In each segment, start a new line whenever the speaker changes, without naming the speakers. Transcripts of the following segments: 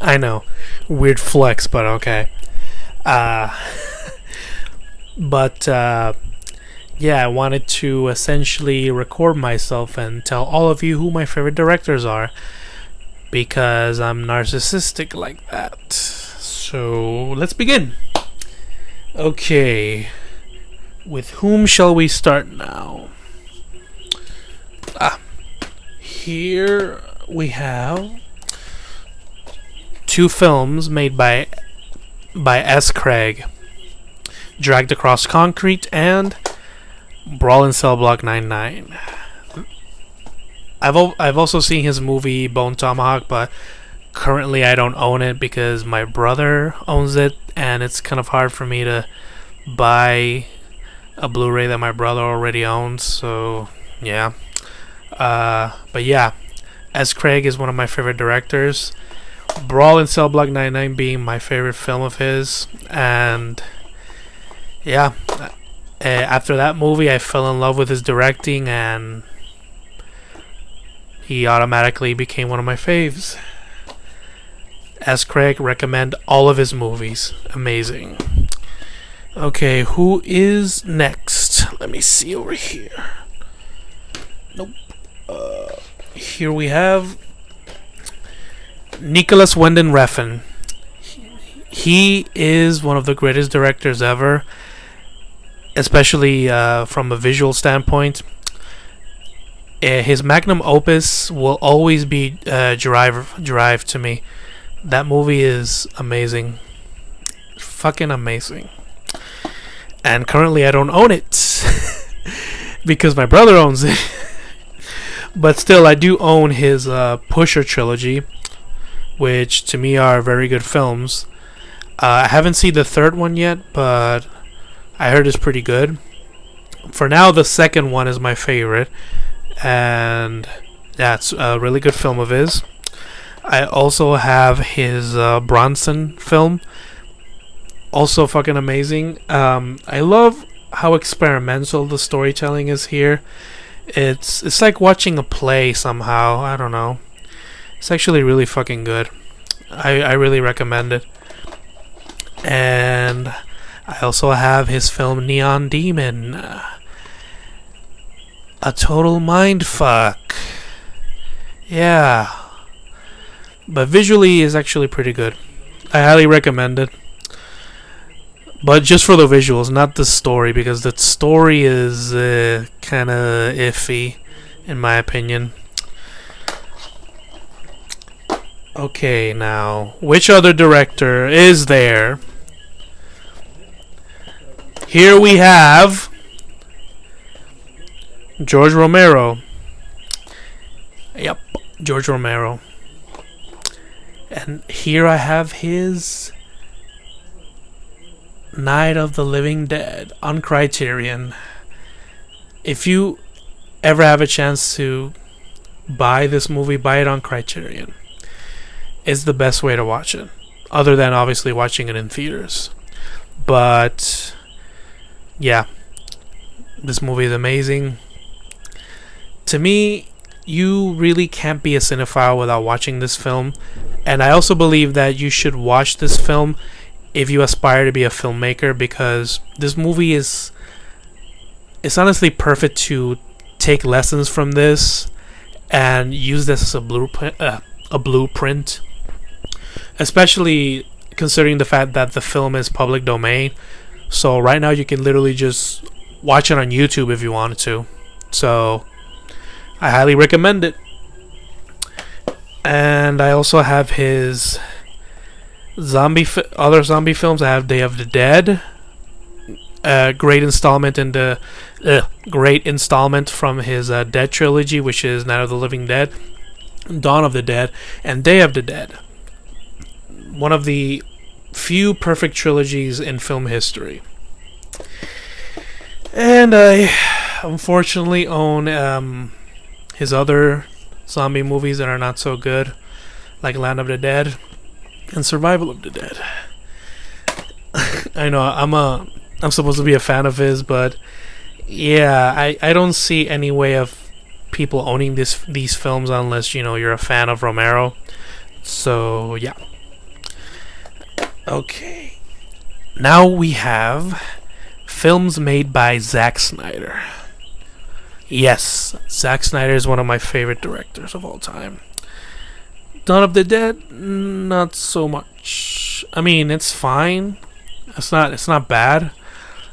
I know, weird flex, but okay. Uh, but yeah, I wanted to essentially record myself and tell all of you who my favorite directors are because I'm narcissistic like that. So let's begin. Okay, with whom shall we start now? Here we have two films made by S. Craig, Dragged Across Concrete and Brawl in Cell Block 99. I've also seen his movie Bone Tomahawk, but currently I don't own it because my brother owns it, and it's kind of hard for me to buy a Blu-ray that my brother already owns. So yeah. But yeah, S. Craig is one of my favorite directors. Brawl in Cell Block 99 being my favorite film of his, and yeah, after that movie I fell in love with his directing and he automatically became one of my faves. S. Craig, recommend all of his movies. Amazing. Okay, who is next? Let me see over here. Nope. Here we have Nicholas Winding Refn. He is one of the greatest directors ever, especially from a visual standpoint. His magnum opus will always be Drive to me. That movie is amazing. Fucking amazing. And currently I don't own it because my brother owns it. But still, I do own his Pusher trilogy, which to me are very good films. I haven't seen the third one yet, but I heard it's pretty good. For now, the second one is my favorite, and yeah, it's a really good film of his. I also have his Bronson film, also fucking amazing. I love how experimental the storytelling is here. It's like watching a play somehow. I don't know. It's actually really fucking good. I really recommend it. And I also have his film Neon Demon. A total mindfuck. Yeah. But visually is actually pretty good. I highly recommend it. But just for the visuals, not the story, because the story is kind of iffy, in my opinion. Okay, now, which other director is there? Here we have George Romero. Yep, George Romero. And here I have his Night of the Living Dead on Criterion. If you ever have a chance to buy this movie, buy it on Criterion. It's the best way to watch it, other than obviously watching it in theaters. But yeah, this movie is amazing. To me, you really can't be a cinephile without watching this film, and I also believe that you should watch this film if you aspire to be a filmmaker, because this movie it's honestly perfect to take lessons from this and use this as a blueprint, especially considering the fact that the film is public domain. So right now you can literally just watch it on YouTube if you wanted to. So I highly recommend it. And I also have his other zombie films. I have Day of the Dead, great installment from his Dead trilogy, which is Night of the Living Dead, Dawn of the Dead, and Day of the Dead. One of the few perfect trilogies in film history. And I unfortunately own his other zombie movies that are not so good, like Land of the Dead and Survival of the Dead. I know I'm supposed to be a fan of his, but yeah, I don't see any way of people owning these films unless you're a fan of Romero. So yeah. Okay. Now we have films made by Zack Snyder. Yes, Zack Snyder is one of my favorite directors of all time. Dawn of the Dead, not so much. I mean, it's fine. It's not bad,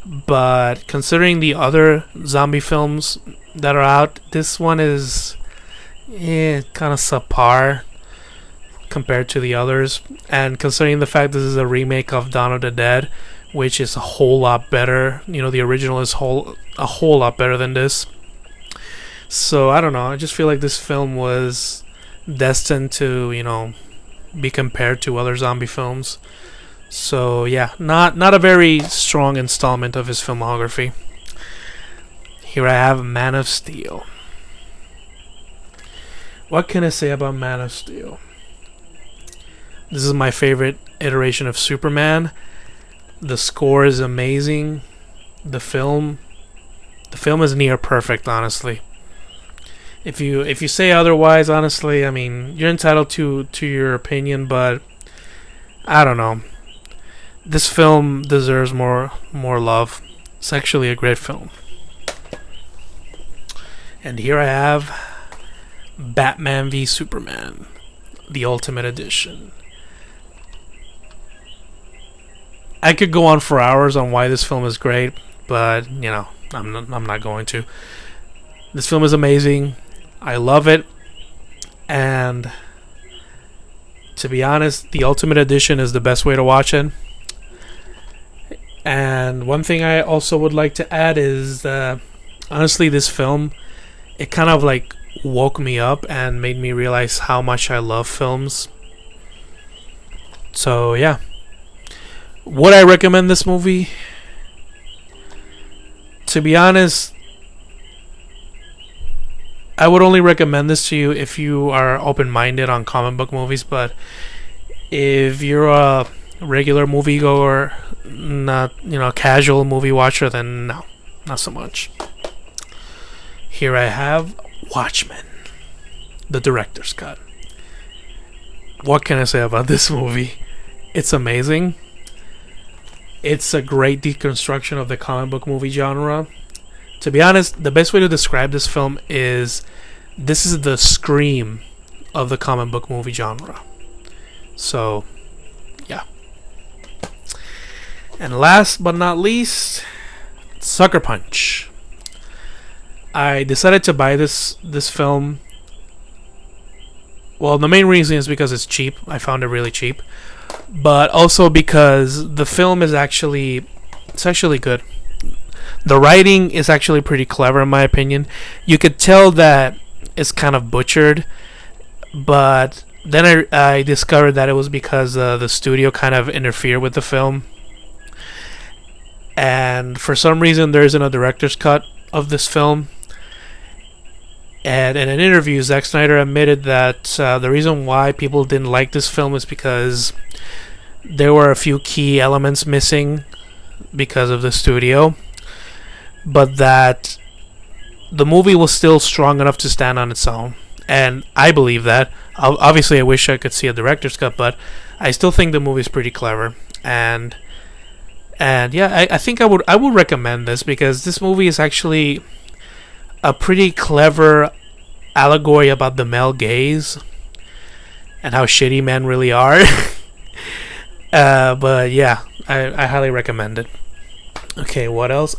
but considering the other zombie films that are out, this one is kind of subpar compared to the others. And considering the fact this is a remake of Dawn of the Dead, which is a whole lot better. The original is a whole lot better than this. So I don't know. I just feel like this film was destined to, be compared to other zombie films. So yeah, not a very strong installment of his filmography. Here I have Man of Steel. What can I say about Man of Steel? This is my favorite iteration of Superman. The score is amazing. The film is near perfect, honestly. If you say otherwise, honestly, I mean, you're entitled to your opinion, but I don't know. This film deserves more love. It's actually a great film. And here I have Batman v Superman, the Ultimate Edition. I could go on for hours on why this film is great, but I'm not going to. This film is amazing. I love it, and to be honest, the Ultimate Edition is the best way to watch it. And one thing I also would like to add is, honestly, this film, it kind of like woke me up and made me realize how much I love films. So yeah, would I recommend this movie? To be honest, I would only recommend this to you if you are open-minded on comic book movies, but if you're a regular moviegoer, not casual movie watcher, then no, not so much. Here I have Watchmen, the director's cut. What can I say about this movie? It's amazing. It's a great deconstruction of the comic book movie genre. To be honest, the best way to describe this film is this is the Scream of the comic book movie genre. So, yeah. And last but not least, Sucker Punch. I decided to buy this film. Well, the main reason is because it's cheap. I found it really cheap. But also because the film is actually good. The writing is actually pretty clever, in my opinion. You could tell that it's kind of butchered, but then I discovered that it was because the studio kind of interfered with the film. And for some reason, there isn't a director's cut of this film. And in an interview, Zack Snyder admitted that the reason why people didn't like this film is because there were a few key elements missing because of the studio, but that the movie was still strong enough to stand on its own. And I believe that. Obviously, I wish I could see a director's cut, but I still think the movie's pretty clever. And yeah, I think I would recommend this because this movie is actually a pretty clever allegory about the male gaze and how shitty men really are. But yeah, I highly recommend it. Okay, what else?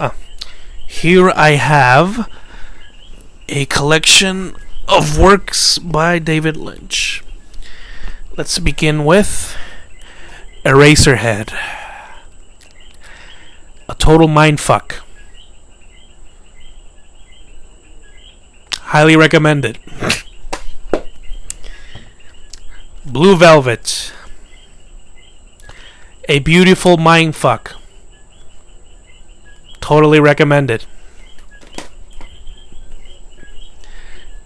Here I have a collection of works by David Lynch. Let's begin with Eraserhead. A total mindfuck. Highly recommended. Blue Velvet. A beautiful mindfuck. Totally recommended.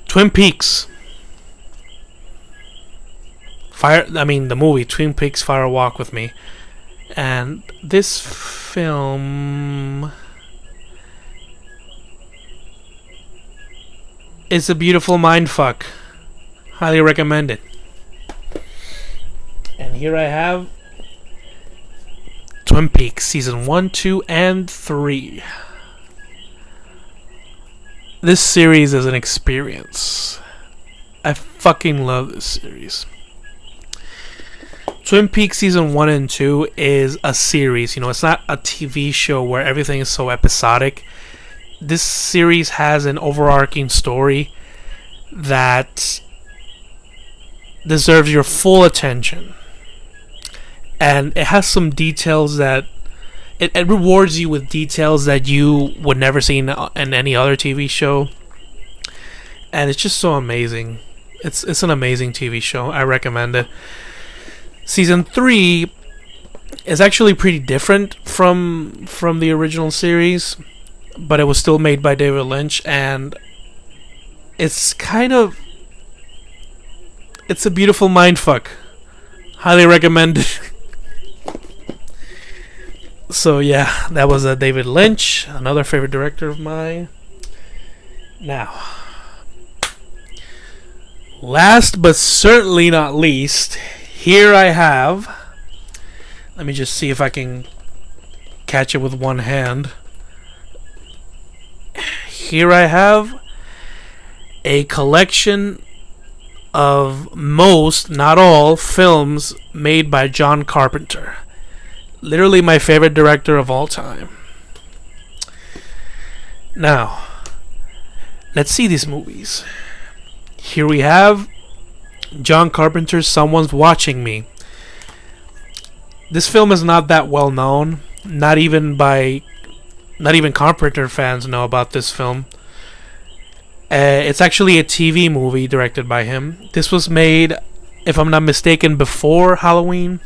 Twin Peaks. The movie Twin Peaks Fire Walk with Me. And this film is a beautiful mindfuck. Highly recommended. And here I have Twin Peaks season 1, 2, and 3. This series is an experience. I fucking love this series. Twin Peaks season 1 and 2 is a series. It's not a TV show where everything is so episodic. This series has an overarching story that deserves your full attention. And it has some details that it rewards you with details that you would never see in any other TV show. And it's just so amazing. It's an amazing TV show. I recommend it. Season 3 is actually pretty different from the original series, but it was still made by David Lynch, and it's a beautiful mindfuck. Highly recommend it. So yeah, that was David Lynch, another favorite director of mine. Now, last but certainly not least, here I have, let me just see if I can catch it with one hand. Here I have a collection of most, not all, films made by John Carpenter. Literally my favorite director of all time. Now, let's see these movies. Here we have John Carpenter's Someone's Watching Me. This film is not that well known. Not even Carpenter fans know about this film. It's actually a TV movie directed by him. This was made, if I'm not mistaken, before Halloween.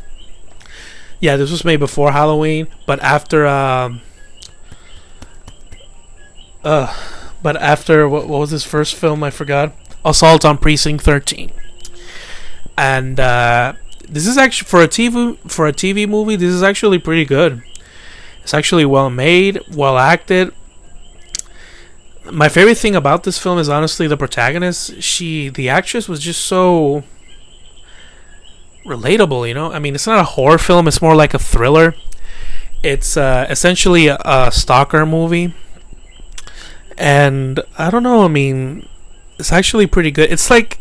Yeah, this was made before Halloween, but after what was his first film? I forgot. Assault on Precinct 13. And this is actually for a TV movie. This is actually pretty good. It's actually well made, well acted. My favorite thing about this film is honestly the protagonist. The actress was just so relatable. I mean, it's not a horror film. It's more like a thriller. It's essentially a stalker movie, and I don't know. I mean, it's actually pretty good. It's like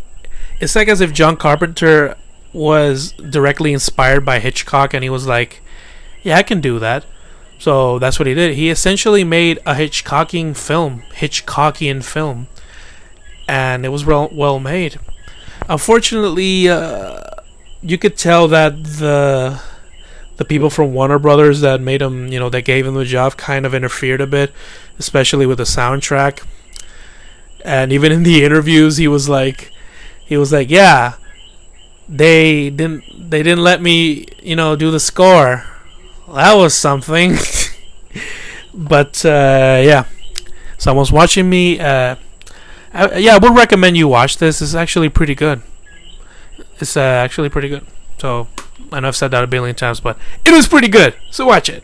as if John Carpenter was directly inspired by Hitchcock, and he was like, "Yeah, I can do that." So that's what he did. He essentially made a Hitchcockian film, and it was well made. Unfortunately, you could tell that the people from Warner Brothers that made him, that gave him the job, kind of interfered a bit, especially with the soundtrack. And even in the interviews, he was like, yeah, they didn't let me, do the score. That was something. But yeah, Someone's Watching Me. I would recommend you watch this. It's actually pretty good. It's actually pretty good. So I know I've said that a billion times, but it was pretty good. So watch it.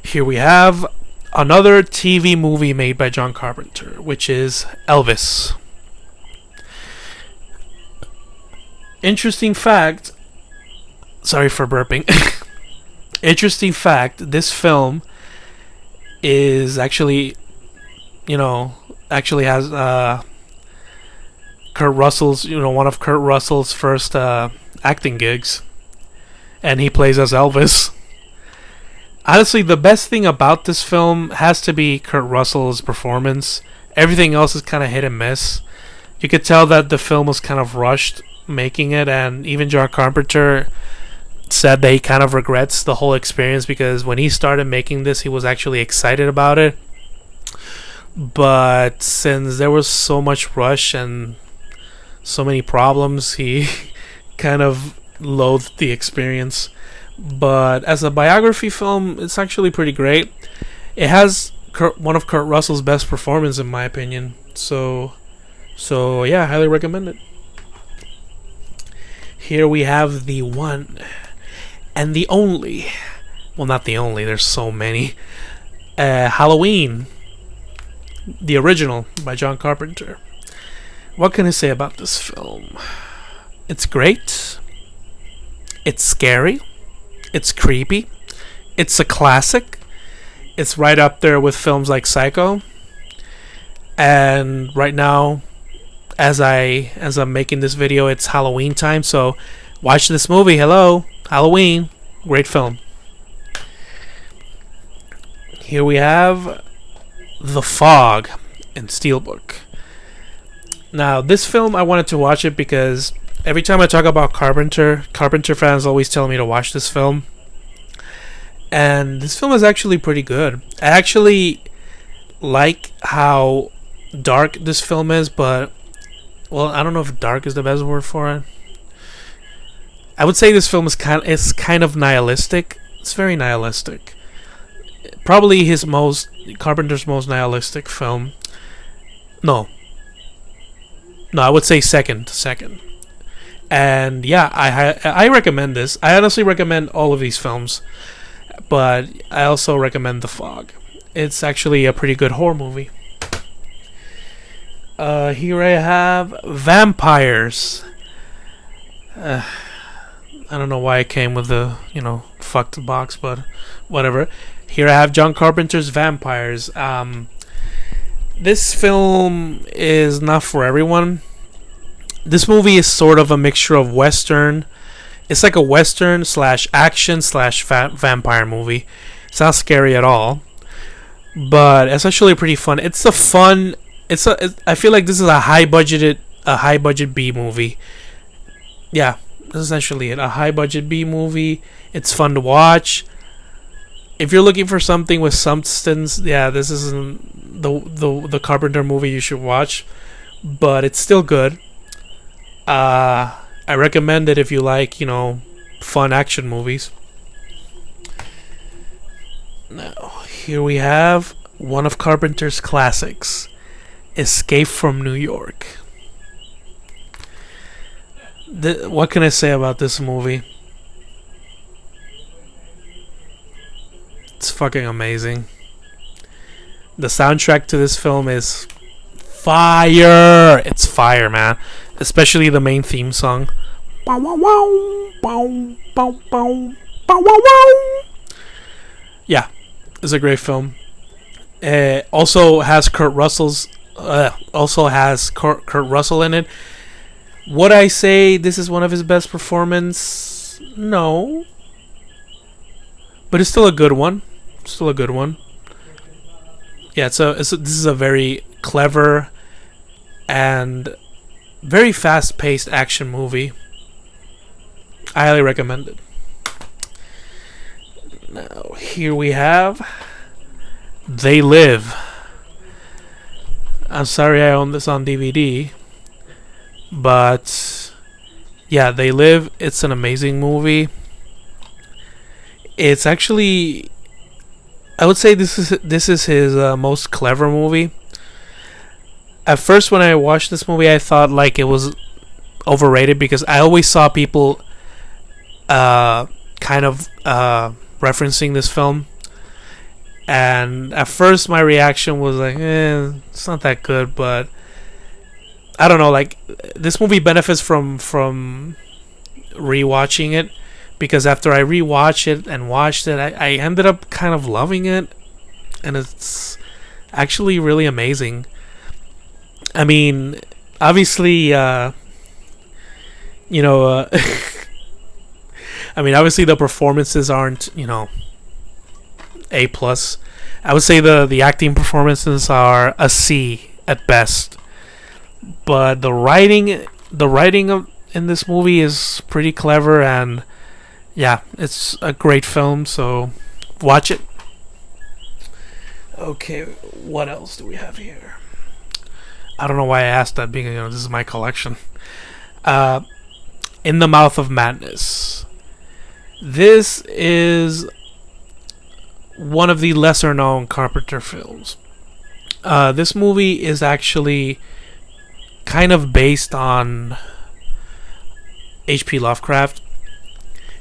Here we have another TV movie made by John Carpenter, which is Elvis. Interesting fact. Sorry for burping. Interesting fact. This film is actually has Kurt Russell's, one of Kurt Russell's first acting gigs, and he plays as Elvis. Honestly, the best thing about this film has to be Kurt Russell's performance. Everything else is kind of hit and miss. You could tell that the film was kind of rushed making it, and even John Carpenter said that he kind of regrets the whole experience, because when he started making this, he was actually excited about it. But since there was so much rush and so many problems, he kind of loathed the experience. But as a biography film, it's actually pretty great. It has one of Kurt Russell's best performances, in my opinion. So yeah, I highly recommend it. Here we have the one and the only. Well, not the only. There's so many. Halloween, the original by John Carpenter. What can I say about this film? It's great. It's scary. It's creepy. It's a classic. It's right up there with films like Psycho. And right now, as I'm making this video, it's Halloween time, so watch this movie. Hello, Halloween, great film. Here we have The Fog in Steelbook. Now, this film, I wanted to watch it because every time I talk about Carpenter fans always tell me to watch this film. And this film is actually pretty good. I actually like how dark this film is, but, well, I don't know if dark is the best word for it. I would say this film is kind of nihilistic. It's very nihilistic. Probably Carpenter's most nihilistic film. No, I would say second. And yeah, I recommend this. I honestly recommend all of these films, but I also recommend The Fog. It's actually a pretty good horror movie. Here I have Vampires. I don't know why I came with the, fucked box, but whatever. Here I have John Carpenter's Vampires. This film is not for everyone. This movie is sort of a mixture of Western. It's like a Western / action / vampire movie. It's not scary at all, but it's actually pretty fun. I feel like this is a high budget B movie. Yeah, this is essentially it. A high budget B movie. It's fun to watch. If you're looking for something with substance, yeah, this isn't the Carpenter movie you should watch, but it's still good. I recommend it if you like, fun action movies. Now, here we have one of Carpenter's classics, Escape from New York. What can I say about this movie? It's fucking amazing. The soundtrack to this film is fire. It's fire, man. Especially the main theme song. Yeah, it's a great film. Also has Kurt Russell in it. Would I say this is one of his best performances? No, but it's still a good one. Yeah, this is a very clever and very fast-paced action movie. I highly recommend it. Now, here we have They Live. I'm sorry I own this on DVD, but yeah, They Live. It's an amazing movie. It's actually, I would say this is his most clever movie. At first, when I watched this movie, I thought like it was overrated because I always saw people kind of referencing this film, and at first my reaction was like, it's not that good. But I don't know, like this movie benefits from rewatching it, because after I rewatched it and watched it, I ended up kind of loving it, and it's actually really amazing. I mean, obviously, I mean, obviously the performances aren't, A+. I would say the acting performances are a C at best. But the writing in this movie is pretty clever, and yeah, it's a great film, so watch it. Okay, what else do we have here? I don't know why I asked that, being this is my collection. In the Mouth of Madness. This is one of the lesser known Carpenter films. This movie is actually kind of based on H.P. Lovecraft.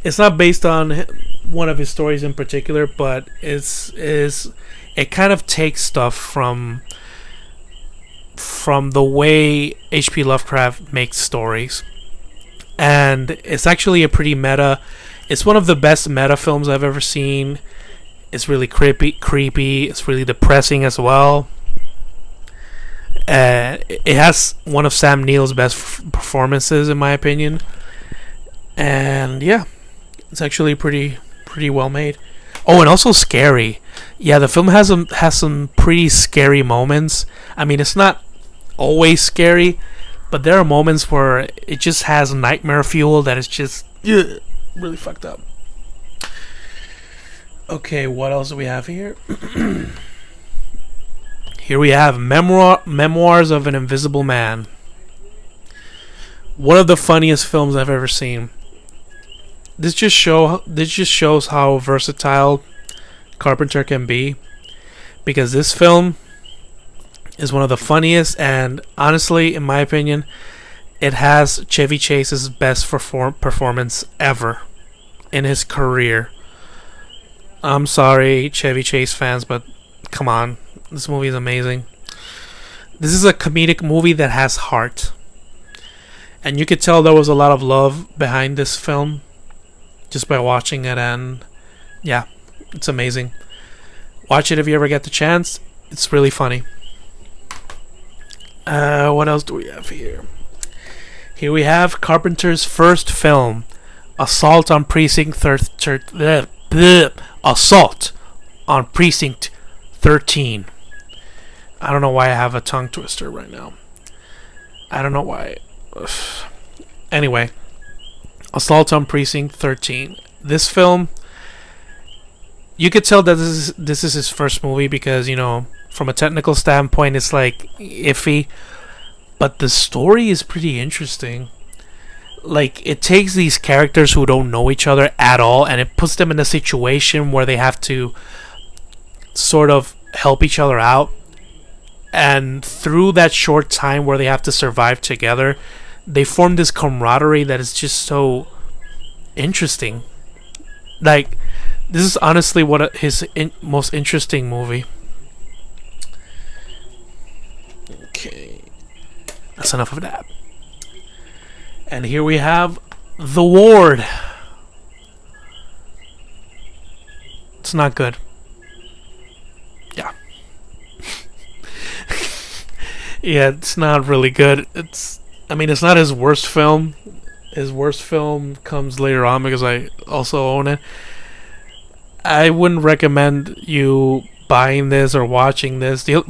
It's not based on one of his stories in particular, but it kind of takes stuff from the way H.P. Lovecraft makes stories, and it's actually a pretty meta. It's one of the best meta films I've ever seen. It's really creepy. It's really depressing as well. It has one of Sam Neill's best performances, in my opinion. And yeah, it's actually pretty well made. Oh, and also scary. Yeah, the film has some pretty scary moments. I mean, it's not always scary, but there are moments where it just has nightmare fuel that is just really fucked up. Okay, what else do we have here? Here we have Memoirs of an Invisible Man. One of the funniest films I've ever seen. This just shows how versatile Carpenter can be, because this film is one of the funniest, and honestly, in my opinion, it has Chevy Chase's best performance ever in his career. I'm sorry, Chevy Chase fans, but come on, this movie is amazing. This is a comedic movie that has heart, and you could tell there was a lot of love behind this film just by watching it, and yeah, it's amazing. Watch it if you ever get the chance. It's really funny. What else do we have here? Here we have Carpenter's first film, Assault on Precinct 13. I don't know why I have a tongue twister right now. I don't know why. Ugh. Anyway, Assault on Precinct 13. This film, you could tell that this is his first movie because, you know, from a technical standpoint, it's like iffy, but the story is pretty interesting. Like, it takes these characters who don't know each other at all, and it puts them in a situation where they have to sort of help each other out. And through that short time where they have to survive together, they form this camaraderie that is just so interesting. Like, this is honestly his most interesting movie. Okay, that's enough of that. And here we have The Ward. It's not good. Yeah. Yeah, it's not really good. It's not his worst film. His worst film comes later on because I also own it. I wouldn't recommend you buying this or watching this. The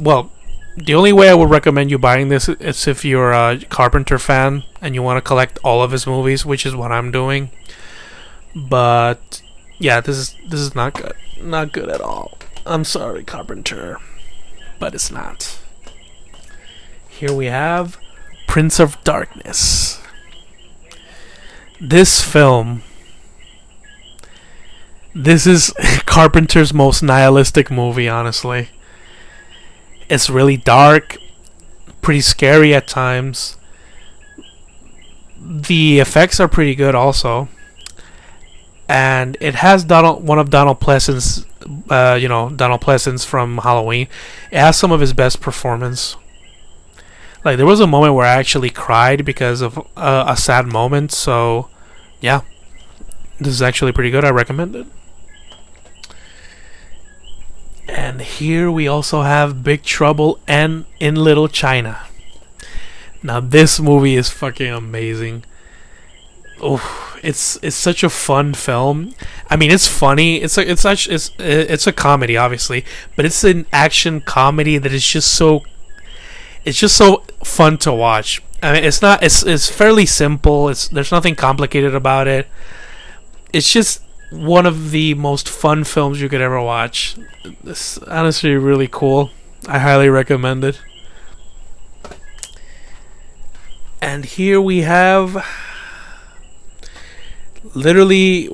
only way I would recommend you buying this is if you're a Carpenter fan and you want to collect all of his movies, which is what I'm doing. But yeah, this is not good. Not good at all. I'm sorry, Carpenter, but it's not. Here we have Prince of Darkness. This film, this is Carpenter's most nihilistic movie, honestly. It's really dark, pretty scary at times. The effects are pretty good also. And it has one of Donald Pleasence from Halloween. It has some of his best performance. Like, there was a moment where I actually cried because of a sad moment. So, yeah, this is actually pretty good. I recommend it. And here we also have Big Trouble in Little China. Now, this movie is fucking amazing. Oh, it's such a fun film. I mean, it's funny. It's a comedy, obviously, but it's an action comedy that is just so. It's just so fun to watch. I mean, it's fairly simple. There's nothing complicated about it. It's just one of the most fun films you could ever watch. It's honestly really cool. I highly recommend it. And here we have literally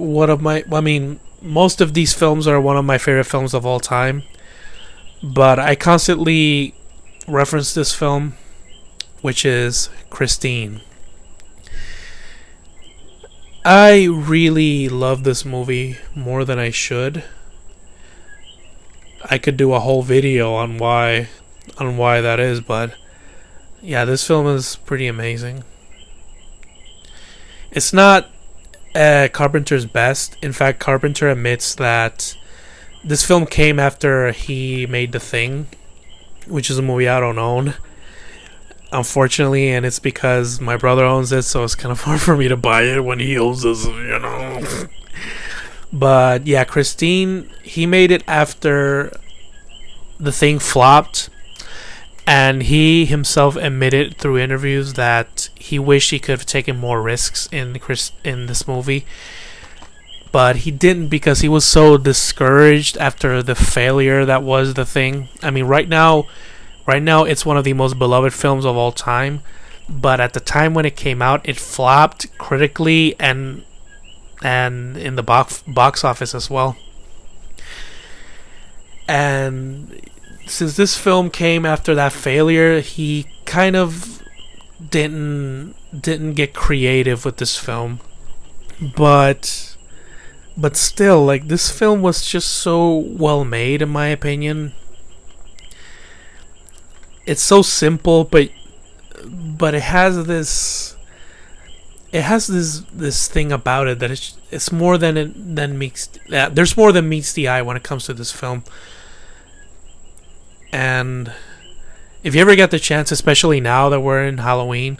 most of these films are one of my favorite films of all time, but I constantly reference this film, which is Christine. I really love this movie more than I should. I could do a whole video on why that is, but yeah, this film is pretty amazing. It's not Carpenter's best. In fact, Carpenter admits that this film came after he made The Thing, which is a movie I don't own, unfortunately, and it's because my brother owns it, so it's kind of hard for me to buy it when he owns it. But yeah, Christine, he made it after The Thing flopped, and he himself admitted through interviews that he wished he could have taken more risks in this movie, but he didn't because he was so discouraged after the failure that was The Thing. I mean, right now it's one of the most beloved films of all time, but at the time when it came out, it flopped critically and in the box office as well. And since this film came after that failure, he kind of didn't get creative with this film. But still, like, this film was just so well made, in my opinion. It's so simple, but it has this thing about it that it's more than meets. There's more than meets the eye when it comes to this film. And if you ever get the chance, especially now that we're in Halloween,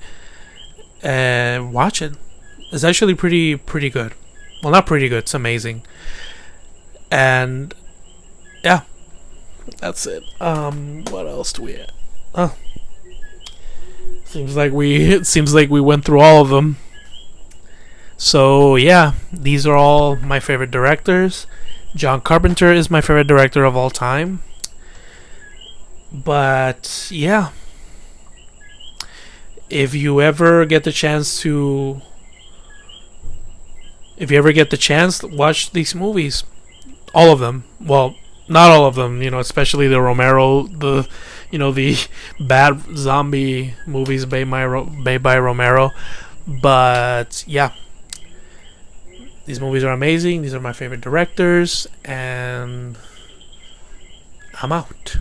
watch it. It's actually pretty good. Well, not pretty good. It's amazing. And yeah, that's it. What else do we have? Oh, seems like we went through all of them. So yeah, these are all my favorite directors. John Carpenter is my favorite director of all time. But yeah, if you ever get the chance, watch these movies. All of them. Well, not all of them, especially the bad zombie movies made by Romero. But yeah, these movies are amazing. These are my favorite directors, and I'm out.